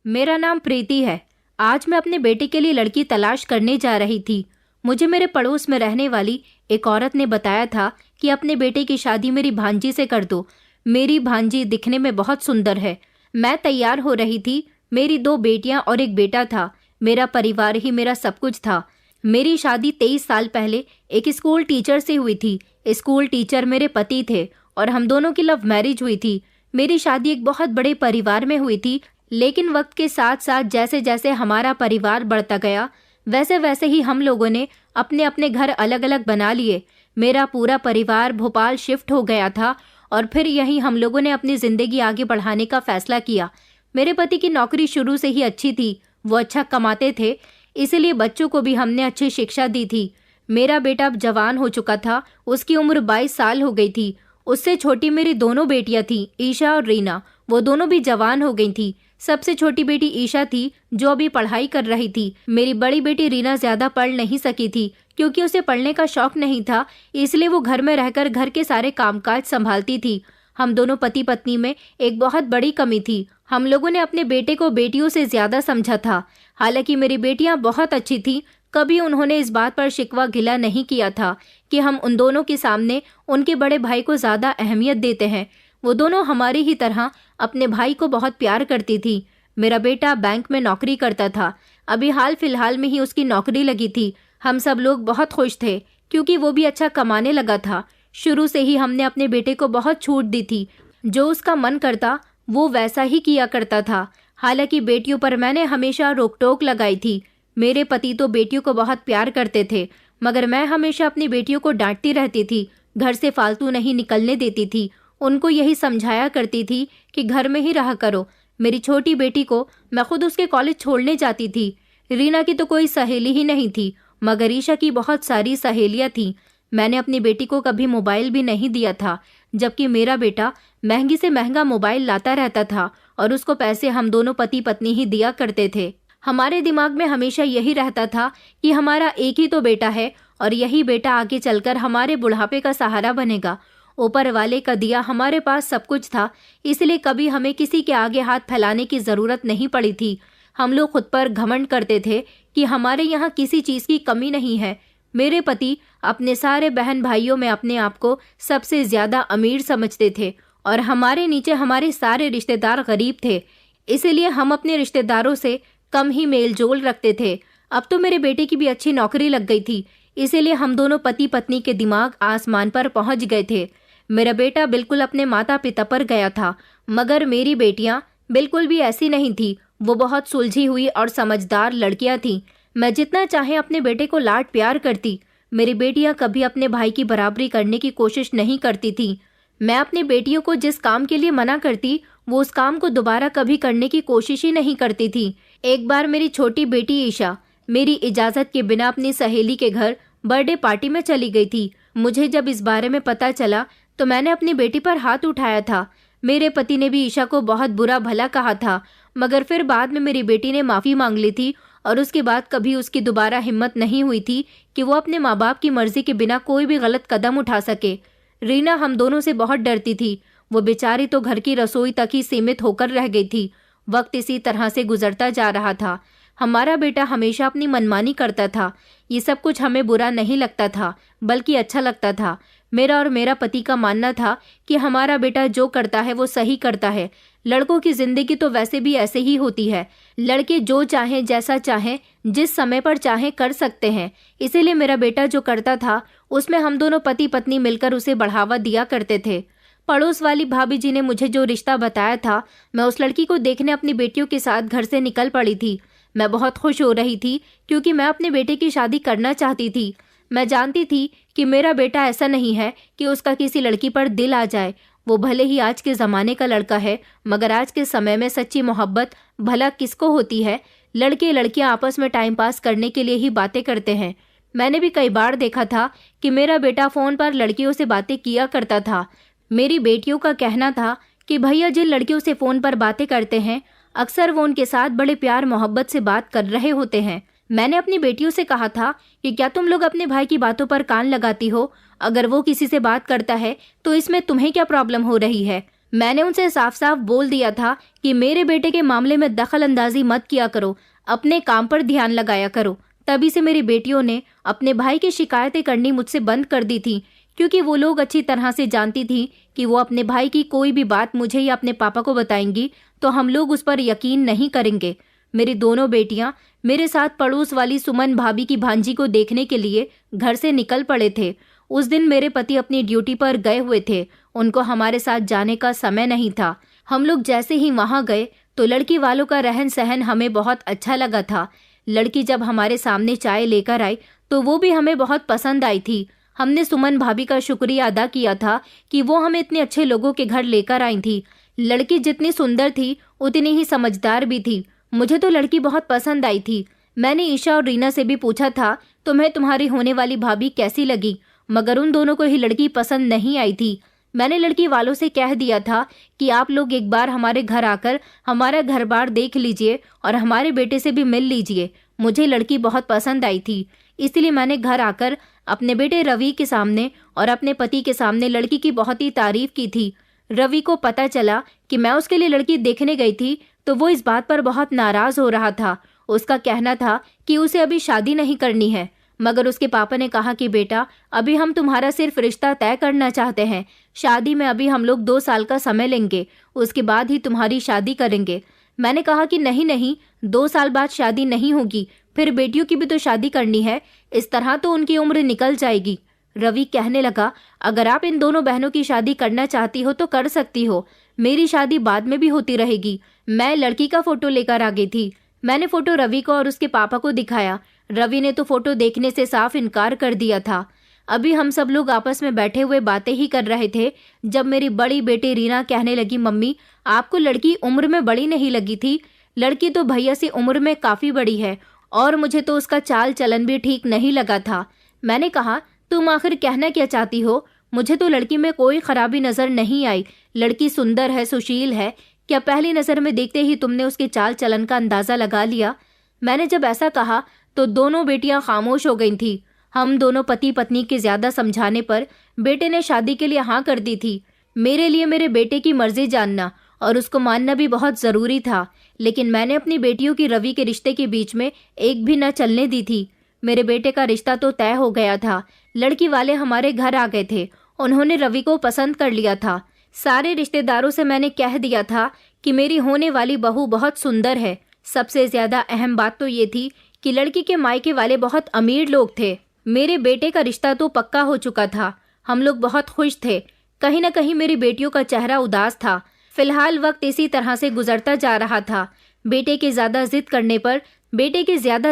मेरा नाम प्रीति है। आज मैं अपने बेटे के लिए लड़की तलाश करने जा रही थी। मुझे मेरे पड़ोस में रहने वाली एक औरत ने बताया था कि अपने बेटे की शादी मेरी भांजी से कर दो। मेरी भांजी दिखने में बहुत सुंदर है। मैं तैयार हो रही थी। मेरी 2 बेटियां और एक बेटा था। मेरा परिवार ही मेरा सब कुछ था। मेरी शादी 23 साल पहले एक स्कूल टीचर से हुई थी। स्कूल टीचर मेरे पति थे और हम दोनों की लव मैरिज हुई थी। मेरी शादी एक बहुत बड़े परिवार में हुई थी, लेकिन वक्त के साथ साथ जैसे जैसे हमारा परिवार बढ़ता गया वैसे वैसे ही हम लोगों ने अपने अपने घर अलग अलग बना लिए। मेरा पूरा परिवार भोपाल शिफ्ट हो गया था और फिर यहीं हम लोगों ने अपनी जिंदगी आगे बढ़ाने का फैसला किया। मेरे पति की नौकरी शुरू से ही अच्छी थी, वो अच्छा कमाते थे, इसीलिए बच्चों को भी हमने अच्छी शिक्षा दी थी। मेरा बेटा अब जवान हो चुका था, उसकी उम्र 22 साल हो गई थी। उससे छोटी मेरी दोनों बेटियां थीं, ईशा और रीना। वो दोनों भी जवान हो गई थी। सबसे छोटी बेटी ईशा थी जो अभी पढ़ाई कर रही थी। मेरी बड़ी बेटी रीना ज्यादा पढ़ नहीं सकी थी क्योंकि उसे पढ़ने का शौक नहीं था, इसलिए वो घर में रहकर घर के सारे कामकाज संभालती थी। हम दोनों पति पत्नी में एक बहुत बड़ी कमी थी। हम लोगों ने अपने बेटे को बेटियों से ज्यादा समझा था। हालांकि मेरी बेटियां बहुत अच्छी थीं, कभी उन्होंने इस बात पर शिकवा गिला नहीं किया था कि हम उन दोनों के सामने उनके बड़े भाई को ज्यादा अहमियत देते हैं। वो दोनों हमारी ही तरह अपने भाई को बहुत प्यार करती थी। मेरा बेटा बैंक में नौकरी करता था। अभी हाल फिलहाल में ही उसकी नौकरी लगी थी। हम सब लोग बहुत खुश थे क्योंकि वो भी अच्छा कमाने लगा था। शुरू से ही हमने अपने बेटे को बहुत छूट दी थी। जो उसका मन करता वो वैसा ही किया करता था। हालांकि बेटियों पर मैंने हमेशा रोक टोक लगाई थी। मेरे पति तो बेटियों को बहुत प्यार करते थे, मगर मैं हमेशा अपनी बेटियों को डांटती रहती थी, घर से फालतू नहीं निकलने देती थी। उनको यही समझाया करती थी कि घर में ही रहा करो। मेरी छोटी बेटी को मैं खुद उसके कॉलेज छोड़ने जाती थी। रीना की तो कोई सहेली ही नहीं थी, मगर ईशा की बहुत सारी सहेलियां थीं। मैंने अपनी बेटी को कभी मोबाइल भी नहीं दिया था, जबकि मेरा बेटा महंगी से महंगा मोबाइल लाता रहता था और उसको पैसे हम दोनों पति पत्नी ही दिया करते थे। हमारे दिमाग में हमेशा यही रहता था कि हमारा एक ही तो बेटा है और यही बेटा आगे चलकर हमारे बुढ़ापे का सहारा बनेगा। ऊपर वाले का दिया हमारे पास सब कुछ था, इसलिए कभी हमें किसी के आगे हाथ फैलाने की जरूरत नहीं पड़ी थी। हम लोग खुद पर घमंड करते थे कि हमारे यहाँ किसी चीज की कमी नहीं है। मेरे पति अपने सारे बहन भाइयों में अपने आप को सबसे ज्यादा अमीर समझते थे और हमारे नीचे हमारे सारे रिश्तेदार गरीब थे, इसीलिए हम अपने रिश्तेदारों से कम ही मेल जोल रखते थे। अब तो मेरे बेटे की भी अच्छी नौकरी लग गई थी, इसीलिए हम दोनों पति पत्नी के दिमाग आसमान पर पहुंच गए थे। मेरा बेटा बिल्कुल अपने माता पिता पर गया था, मगर मेरी बेटियां बिल्कुल भी ऐसी नहीं थी। वो बहुत सुलझी हुई और समझदार लड़कियां थीं। मैं जितना चाहे अपने बेटे को लाड प्यार करती, मेरी बेटियां कभी अपने भाई की बराबरी करने की कोशिश नहीं करती थी। मैं अपनी बेटियों को जिस काम के लिए मना करती वो उस काम को दोबारा कभी करने की कोशिश ही नहीं करती थी। एक बार मेरी छोटी बेटी ईशा मेरी इजाजत के बिना अपनी सहेली के घर बर्थडे पार्टी में चली गई थी। मुझे जब इस बारे में पता चला तो मैंने अपनी बेटी पर हाथ उठाया था। मेरे पति ने भी ईशा को बहुत बुरा भला कहा था, मगर फिर बाद में मेरी बेटी ने माफी मांग ली थी और उसके बाद कभी उसकी दोबारा हिम्मत नहीं हुई थी कि वो अपने माँ बाप की मर्जी के बिना कोई भी गलत कदम उठा सके। रीना हम दोनों से बहुत डरती थी। वो बेचारी तो घर की रसोई तक ही सीमित होकर रह गई थी। वक्त इसी तरह से गुजरता जा रहा था। हमारा बेटा हमेशा अपनी मनमानी करता था। ये सब कुछ हमें बुरा नहीं लगता था, बल्कि अच्छा लगता था। मेरा और मेरा पति का मानना था कि हमारा बेटा जो करता है वो सही करता है। लड़कों की जिंदगी तो वैसे भी ऐसे ही होती है। लड़के जो चाहें, जैसा चाहें, जिस समय पर चाहें कर सकते हैं। इसीलिए मेरा बेटा जो करता था उसमें हम दोनों पति पत्नी मिलकर उसे बढ़ावा दिया करते थे। पड़ोस वाली भाभी जी ने मुझे जो रिश्ता बताया था, मैं उस लड़की को देखने अपनी बेटियों के साथ घर से निकल पड़ी थी। मैं बहुत खुश हो रही थी क्योंकि मैं अपने बेटे की शादी करना चाहती थी। मैं जानती थी कि मेरा बेटा ऐसा नहीं है कि उसका किसी लड़की पर दिल आ जाए। वो भले ही आज के ज़माने का लड़का है, मगर आज के समय में सच्ची मोहब्बत भला किसको होती है। लड़के लड़कियां आपस में टाइम पास करने के लिए ही बातें करते हैं। मैंने भी कई बार देखा था कि मेरा बेटा फ़ोन पर लड़कियों से बातें किया करता था। मेरी बेटियों का कहना था कि भैया जिन लड़कियों से फ़ोन पर बातें करते हैं अक्सर वो उनके साथ बड़े प्यार मोहब्बत से बात कर रहे होते हैं। मैंने अपनी बेटियों से कहा था कि क्या तुम लोग अपने भाई की बातों पर कान लगाती हो? अगर वो किसी से बात करता है तो इसमें तुम्हें क्या प्रॉब्लम हो रही है? मैंने उनसे साफ साफ बोल दिया था कि मेरे बेटे के मामले में दखल अंदाजी मत किया करो, अपने काम पर ध्यान लगाया करो। तभी से मेरी बेटियों ने अपने भाई की शिकायतें करनी मुझसे बंद कर दी थी, क्योंकि वो लोग अच्छी तरह से जानती थी कि वो अपने भाई की कोई भी बात मुझे या अपने पापा को बताएंगी तो हम लोग उस पर यकीन नहीं करेंगे। मेरी दोनों बेटियां मेरे साथ पड़ोस वाली सुमन भाभी की भांजी को देखने के लिए घर से निकल पड़े थे। उस दिन मेरे पति अपनी ड्यूटी पर गए हुए थे, उनको हमारे साथ जाने का समय नहीं था। हम लोग जैसे ही वहां गए तो लड़की वालों का रहन सहन हमें बहुत अच्छा लगा था। लड़की जब हमारे सामने चाय लेकर आई तो वो भी हमें बहुत पसंद आई थी। हमने सुमन भाभी का शुक्रिया अदा किया था कि वो हमें इतने अच्छे लोगों के घर लेकर आई थी। लड़की जितनी सुंदर थी उतनी ही समझदार भी थी। मुझे तो लड़की बहुत पसंद आई थी। मैंने ईशा और रीना से भी पूछा था तुम्हें तुम्हारी होने वाली भाभी कैसी लगी, मगर उन दोनों को ही लड़की पसंद नहीं आई थी। मैंने लड़की वालों से कह दिया था कि आप लोग एक बार हमारे घर आकर हमारा घर बार देख लीजिए और हमारे बेटे से भी मिल लीजिए। मुझे लड़की बहुत पसंद आई थी, इसलिए मैंने घर आकर अपने बेटे रवि के सामने और अपने पति के सामने लड़की की बहुत ही तारीफ की थी। रवि को पता चला कि मैं उसके लिए लड़की देखने गई थी तो वो इस बात पर बहुत नाराज हो रहा था। उसका कहना था कि उसे अभी शादी नहीं करनी है, मगर उसके पापा ने कहा कि बेटा अभी हम तुम्हारा सिर्फ रिश्ता तय करना चाहते हैं। शादी में अभी हम लोग 2 साल का समय लेंगे, उसके बाद ही तुम्हारी शादी करेंगे। मैंने कहा कि नहीं नहीं, 2 साल बाद शादी नहीं होगी, फिर बेटियों की भी तो शादी करनी है, इस तरह तो उनकी उम्र निकल जाएगी। रवि कहने लगा अगर आप इन दोनों बहनों की शादी करना चाहती हो तो कर सकती हो, मेरी शादी बाद में भी होती रहेगी। मैं लड़की का फोटो लेकर आ गई थी। मैंने फोटो रवि को और उसके पापा को दिखाया। रवि ने तो फोटो देखने से साफ इनकार कर दिया था। अभी हम सब लोग आपस में बैठे हुए बातें ही कर रहे थे जब मेरी बड़ी बेटी रीना कहने लगी मम्मी आपको लड़की उम्र में बड़ी नहीं लगी थी? लड़की तो भैया से उम्र में काफी बड़ी है और मुझे तो उसका चाल चलन भी ठीक नहीं लगा था। मैंने कहा तुम आखिर कहना क्या चाहती हो? मुझे तो लड़की में कोई खराबी नजर नहीं आई। लड़की सुंदर है, सुशील है। क्या पहली नजर में देखते ही तुमने उसके चाल चलन का अंदाजा लगा लिया? मैंने जब ऐसा कहा तो दोनों बेटियां खामोश हो गई थी। हम दोनों पति पत्नी के ज्यादा समझाने पर बेटे ने शादी के लिए हाँ कर दी थी। मेरे लिए मेरे बेटे की मर्जी जानना और उसको मानना भी बहुत जरूरी था, लेकिन मैंने अपनी बेटियों की रवि के रिश्ते के बीच में एक भी न चलने दी थी। मेरे बेटे का रिश्ता तो तय हो गया था। लड़की वाले हमारे घर आ गए थे, उन्होंने रवि को पसंद कर लिया था। सारे रिश्तेदारों से मैंने कह दिया था कि मेरी होने वाली बहू बहुत सुंदर है। सबसे ज्यादा अहम बात तो ये थी कि लड़की के मायके वाले बहुत अमीर लोग थे। मेरे बेटे का रिश्ता तो पक्का हो चुका था। हम लोग बहुत खुश थे। कहीं न कहीं मेरी बेटियों का चेहरा उदास था। फिलहाल वक्त इसी तरह से गुजरता जा रहा था। बेटे के ज्यादा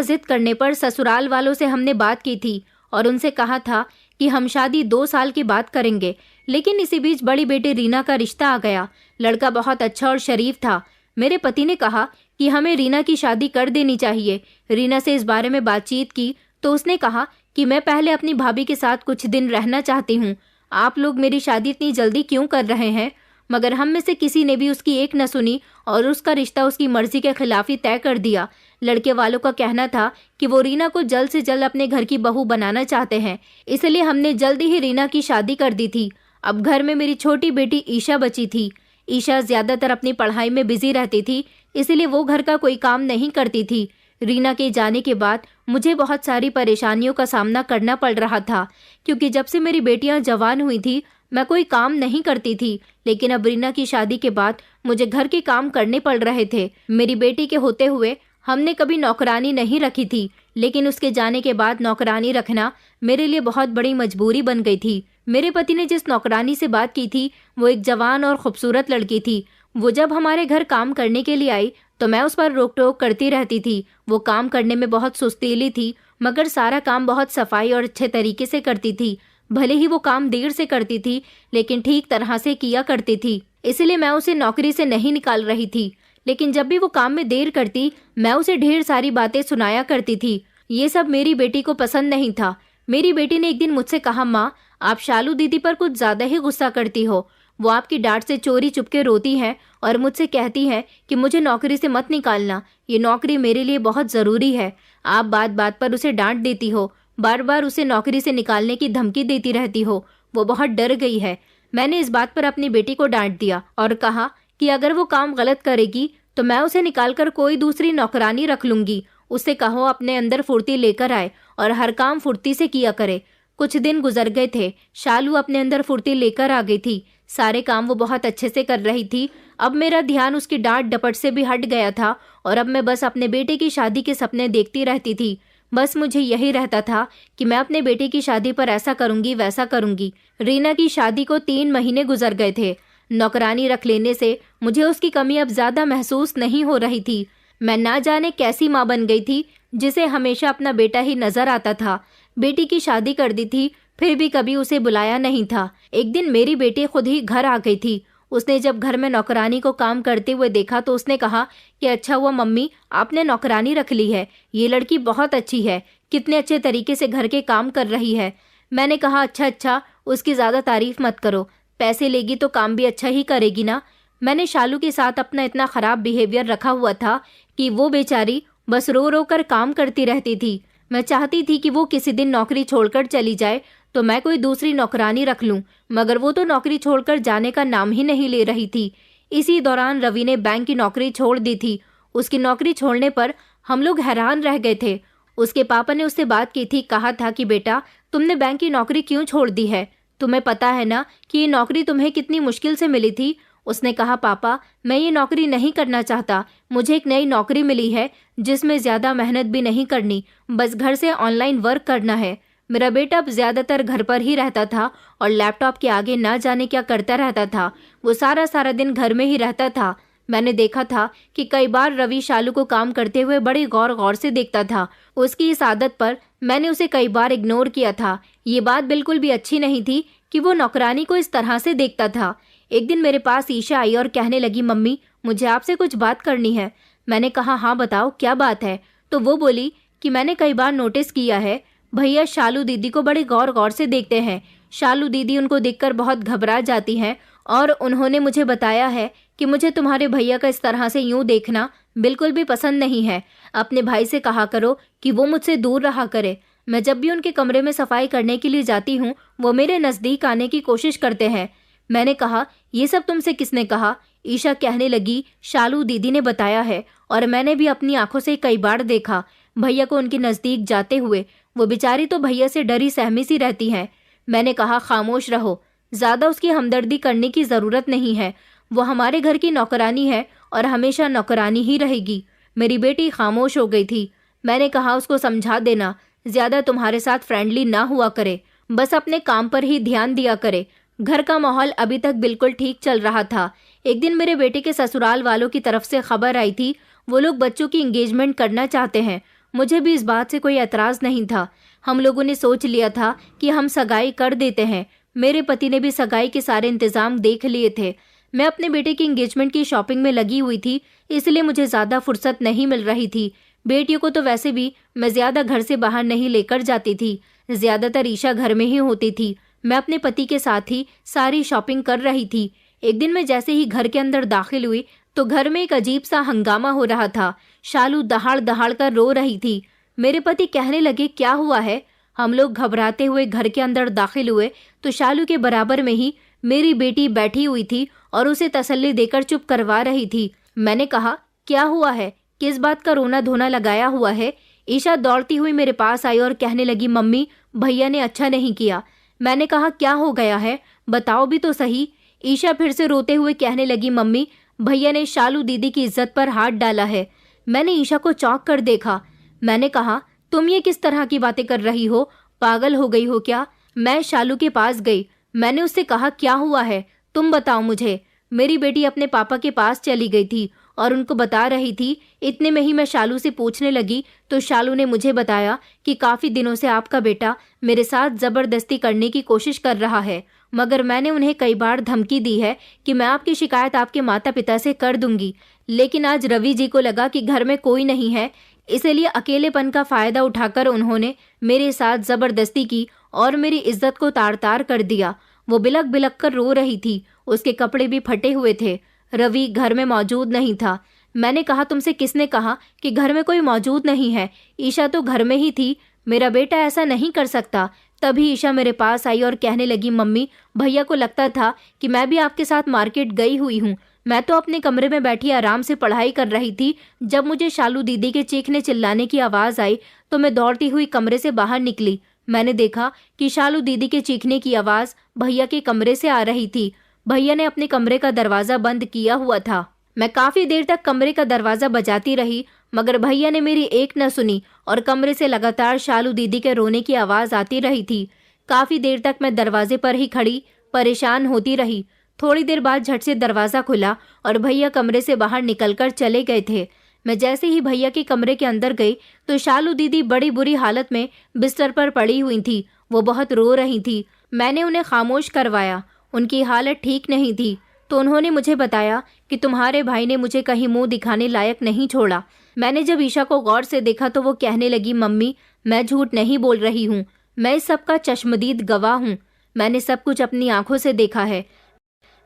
जिद करने पर ससुराल वालों से हमने बात की थी और उनसे कहा था कि हम शादी 2 साल के बाद करेंगे। लेकिन इसी बीच बड़ी बेटी रीना का रिश्ता आ गया। लड़का बहुत अच्छा और शरीफ था। मेरे पति ने कहा कि हमें रीना की शादी कर देनी चाहिए। रीना से इस बारे में बातचीत की तो उसने कहा कि मैं पहले अपनी भाभी के साथ कुछ दिन रहना चाहती हूँ। आप लोग मेरी शादी इतनी जल्दी क्यों कर रहे हैं? मगर हम में से किसी ने भी उसकी एक न सुनी और उसका रिश्ता उसकी मर्जी के खिलाफ ही तय कर दिया। लड़के वालों का कहना था कि वो रीना को जल्द से जल्द अपने घर की बहू बनाना चाहते हैं, इसलिए हमने जल्दी ही रीना की शादी कर दी थी। अब घर में मेरी छोटी बेटी ईशा बची थी। ईशा ज्यादातर अपनी पढ़ाई में बिजी रहती थी, इसलिए वो घर का कोई काम नहीं करती थी। रीना के जाने के बाद मुझे बहुत सारी परेशानियों का सामना करना पड़ रहा था, क्योंकि जब से मेरी बेटियां जवान हुई थी मैं कोई काम नहीं करती थी। लेकिन अब रीना की शादी के बाद मुझे घर के काम करने पड़ रहे थे। मेरी बेटी के होते हुए हमने कभी नौकरानी नहीं रखी थी, लेकिन उसके जाने के बाद नौकरानी रखना मेरे लिए बहुत बड़ी मजबूरी बन गई थी। मेरे पति ने जिस नौकरानी से बात की थी वो एक जवान और खूबसूरत लड़की थी। वो जब हमारे घर काम करने के लिए आई तो मैं उस पर रोक टोक करती रहती थी। वो काम करने में बहुत सुस्तीली थी, मगर सारा काम बहुत सफाई और अच्छे तरीके से करती थी। भले ही वो काम देर से करती थी, लेकिन ठीक तरह से किया करती थी, इसलिए मैं उसे नौकरी से नहीं निकाल रही थी। लेकिन जब भी वो काम में देर करती मैं उसे ढेर सारी बातें सुनाया करती थी। ये सब मेरी बेटी को पसंद नहीं था। मेरी बेटी ने एक दिन मुझसे कहा, माँ आप शालू दीदी पर कुछ ज्यादा ही गुस्सा करती हो। वो आपकी डांट से चोरी चुपके रोती है और मुझसे कहती है कि मुझे नौकरी से मत निकालना, ये नौकरी मेरे लिए बहुत जरूरी है। आप बात बात पर उसे डांट देती हो, बार बार उसे नौकरी से निकालने की धमकी देती रहती हो। वो बहुत डर गई है। मैंने इस बात पर अपनी बेटी को डांट दिया और कहा कि अगर वो काम गलत करेगी तो मैं उसे निकालकर कोई दूसरी नौकरानी रख लूंगी। उससे कहो अपने अंदर फुर्ती लेकर आए और हर काम फुर्ती से किया करे। कुछ दिन गुजर गए थे। शालू अपने अंदर फुर्ती लेकर आ गई थी। सारे काम वो बहुत अच्छे से कर रही थी। अब मेरा ध्यान उसकी डांट डपट से भी हट गया था और अब मैं बस अपने बेटे की शादी के सपने देखती रहती थी। बस मुझे यही रहता था कि मैं अपने बेटे की शादी पर ऐसा करूंगी वैसा करूंगी। रीना की शादी को 3 महीने गुजर गए थे। नौकरानी रख लेने से मुझे उसकी कमी अब ज्यादा महसूस नहीं हो रही थी। मैं ना जाने कैसी माँ बन गई थी जिसे हमेशा अपना बेटा ही नजर आता था। बेटी की शादी कर दी थी फिर भी कभी उसे बुलाया नहीं था। एक दिन मेरी बेटी खुद ही घर आ गई थी। उसने जब घर में नौकरानी को काम करते हुए देखा तो उसने कहा कि अच्छा हुआ मम्मी आपने नौकरानी रख ली है, ये लड़की बहुत अच्छी है, कितने अच्छे तरीके से घर के काम कर रही है। मैंने कहा अच्छा, उसकी ज्यादा तारीफ मत करो, पैसे लेगी तो काम भी अच्छा ही करेगी ना। मैंने शालू के साथ अपना इतना खराब बिहेवियर रखा हुआ था कि वो बेचारी बस रो रो कर काम करती रहती थी। मैं चाहती थी कि वो किसी दिन नौकरी छोड़कर चली जाए तो मैं कोई दूसरी नौकरानी रख लूं, मगर वो तो नौकरी छोड़कर जाने का नाम ही नहीं ले रही थी। इसी दौरान रवि ने बैंक की नौकरी छोड़ दी थी। उसकी नौकरी छोड़ने पर हम लोग हैरान रह गए थे। उसके पापा ने उससे बात की थी, कहा था कि बेटा तुमने बैंक की नौकरी क्यों छोड़ दी है, तुम्हें पता है ना कि ये नौकरी तुम्हें कितनी मुश्किल से मिली थी। उसने कहा पापा मैं ये नौकरी नहीं करना चाहता, मुझे एक नई नौकरी मिली है जिसमें ज्यादा मेहनत भी नहीं करनी, बस घर से ऑनलाइन वर्क करना है। मेरा बेटा अब ज्यादातर घर पर ही रहता था और लैपटॉप के आगे ना जाने क्या करता रहता था। वो सारा सारा दिन घर में ही रहता था। मैंने देखा था कि कई बार रवि शालू को काम करते हुए बड़ी गौर गौर से देखता था। उसकी इस आदत पर मैंने उसे कई बार इग्नोर किया था। ये बात बिल्कुल भी अच्छी नहीं थी कि वो नौकरानी को इस तरह से देखता था। एक दिन मेरे पास ईशा आई और कहने लगी मम्मी मुझे आपसे कुछ बात करनी है। मैंने कहा हाँ बताओ क्या बात है। तो वो बोली कि मैंने कई बार नोटिस किया है भैया शालू दीदी को बड़े गौर गौर से देखते हैं। शालू दीदी उनको देखकर बहुत घबरा जाती हैं और उन्होंने मुझे बताया है कि मुझे तुम्हारे भैया का इस तरह से यूं देखना बिल्कुल भी पसंद नहीं है। अपने भाई से कहा करो कि वो मुझसे दूर रहा करे। मैं जब भी उनके कमरे में सफाई करने के लिए जाती हूँ वो मेरे नजदीक आने की कोशिश करते हैं। मैंने कहा ये सब तुमसे किसने कहा। ईशा कहने लगी शालू दीदी ने बताया है और मैंने भी अपनी आंखों से कई बार देखा भैया को उनके नजदीक जाते हुए। वो बेचारी तो भैया से डरी सहमी सी रहती हैं। मैंने कहा खामोश रहो, ज्यादा उसकी हमदर्दी करने की जरूरत नहीं है। वो हमारे घर की नौकरानी है और हमेशा नौकरानी ही रहेगी। मेरी बेटी खामोश हो गई थी। मैंने कहा उसको समझा देना ज्यादा तुम्हारे साथ फ्रेंडली ना हुआ करे, बस अपने काम पर ही ध्यान दिया करे। घर का माहौल अभी तक बिल्कुल ठीक चल रहा था। एक दिन मेरे बेटे के ससुराल वालों की तरफ से खबर आई थी वो लोग बच्चों की एंगेजमेंट करना चाहते हैं। मुझे भी इस बात से कोई एतराज नहीं था। हम लोगों ने सोच लिया था कि हम सगाई कर देते हैं। मेरे पति ने भी सगाई के सारे इंतजाम देख लिए थे। मैं अपने बेटे की एंगेजमेंट की शॉपिंग में लगी हुई थी, इसलिए मुझे ज्यादा फुर्सत नहीं मिल रही थी। बेटियों को तो वैसे भी मैं ज्यादा घर से बाहर नहीं लेकर जाती थी, ज्यादातर ईशा घर में ही होती थी। मैं अपने पति के साथ ही सारी शॉपिंग कर रही थी। एक दिन मैं जैसे ही घर के अंदर दाखिल हुई तो घर में एक अजीब सा हंगामा हो रहा था। शालू दहाड़ दहाड़ कर रो रही थी। मेरे पति कहने लगे क्या हुआ है। हम लोग घबराते हुए घर के अंदर दाखिल हुए तो शालू के बराबर में ही मेरी बेटी बैठी हुई थी और उसे तसल्ली देकर चुप करवा रही थी। मैंने कहा क्या हुआ है, किस बात का रोना धोना लगाया हुआ है। ईशा दौड़ती हुई मेरे पास आई और कहने लगी मम्मी भैया ने अच्छा नहीं किया। मैंने कहा क्या हो गया है, बताओ भी तो सही। ईशा फिर से रोते हुए कहने लगी मम्मी भैया ने शालू दीदी की इज्जत पर हाथ डाला है। मैंने ईशा को चौंक कर देखा। मैंने कहा तुम ये किस तरह की बातें कर रही हो, पागल हो गई हो क्या। मैं शालू के पास गई। मैंने उससे कहा क्या हुआ है तुम बताओ मुझे। मेरी बेटी अपने पापा के पास चली गई थी और उनको बता रही थी। इतने में ही मैं शालू से पूछने लगी तो शालू ने मुझे बताया कि काफी दिनों से आपका बेटा मेरे साथ जबरदस्ती करने की कोशिश कर रहा है, मगर मैंने उन्हें कई बार धमकी दी है कि मैं आपकी शिकायत आपके माता पिता से कर दूंगी। लेकिन आज रवि जी को लगा कि घर में कोई नहीं है, इसलिए अकेलेपन का फायदा उठाकर उन्होंने मेरे साथ जबरदस्ती की और मेरी इज्जत को तार तार कर दिया। वो बिलक बिलक कर रो रही थी, उसके कपड़े भी फटे हुए थे। रवि घर में मौजूद नहीं था। मैंने कहा तुमसे किसने कहा कि घर में कोई मौजूद नहीं है, ईशा तो घर में ही थी। मेरा बेटा ऐसा नहीं कर सकता। तभी ईशा मेरे पास आई और कहने लगी, मम्मी, भैया को लगता था कि मैं भी आपके साथ मार्केट गई हुई हूँ। मैं तो अपने कमरे में बैठी आराम से पढ़ाई कर रही थी। जब मुझे शालू दीदी के चीखने चिल्लाने की आवाज़ आई तो मैं दौड़ती हुई कमरे से बाहर निकली। मैंने देखा कि शालू दीदी के चीखने की आवाज़ भैया के कमरे से आ रही थी। भैया ने अपने कमरे का दरवाज़ा बंद किया हुआ था। मैं काफ़ी देर तक कमरे का दरवाज़ा बजाती रही, मगर भैया ने मेरी एक न सुनी और कमरे से लगातार शालू दीदी के रोने की आवाज़ आती रही थी। काफ़ी देर तक मैं दरवाजे पर ही खड़ी परेशान होती रही। थोड़ी देर बाद झट से दरवाज़ा खुला और भैया कमरे से बाहर निकलकर चले गए थे। मैं जैसे ही भैया के कमरे के अंदर गई तो शालू दीदी बड़ी बुरी हालत में बिस्तर पर पड़ी हुई थी। वो बहुत रो रही थी। मैंने उन्हें खामोश करवाया। उनकी हालत ठीक नहीं थी तो उन्होंने मुझे बताया कि तुम्हारे भाई ने मुझे कहीं मुंह दिखाने लायक नहीं छोड़ा। मैंने जब ईशा को गौर से देखा तो वो कहने लगी, मम्मी, मैं झूठ नहीं बोल रही हूँ, मैं इस सब का चश्मदीद गवाह हूँ। मैंने सब कुछ अपनी आंखों से देखा है।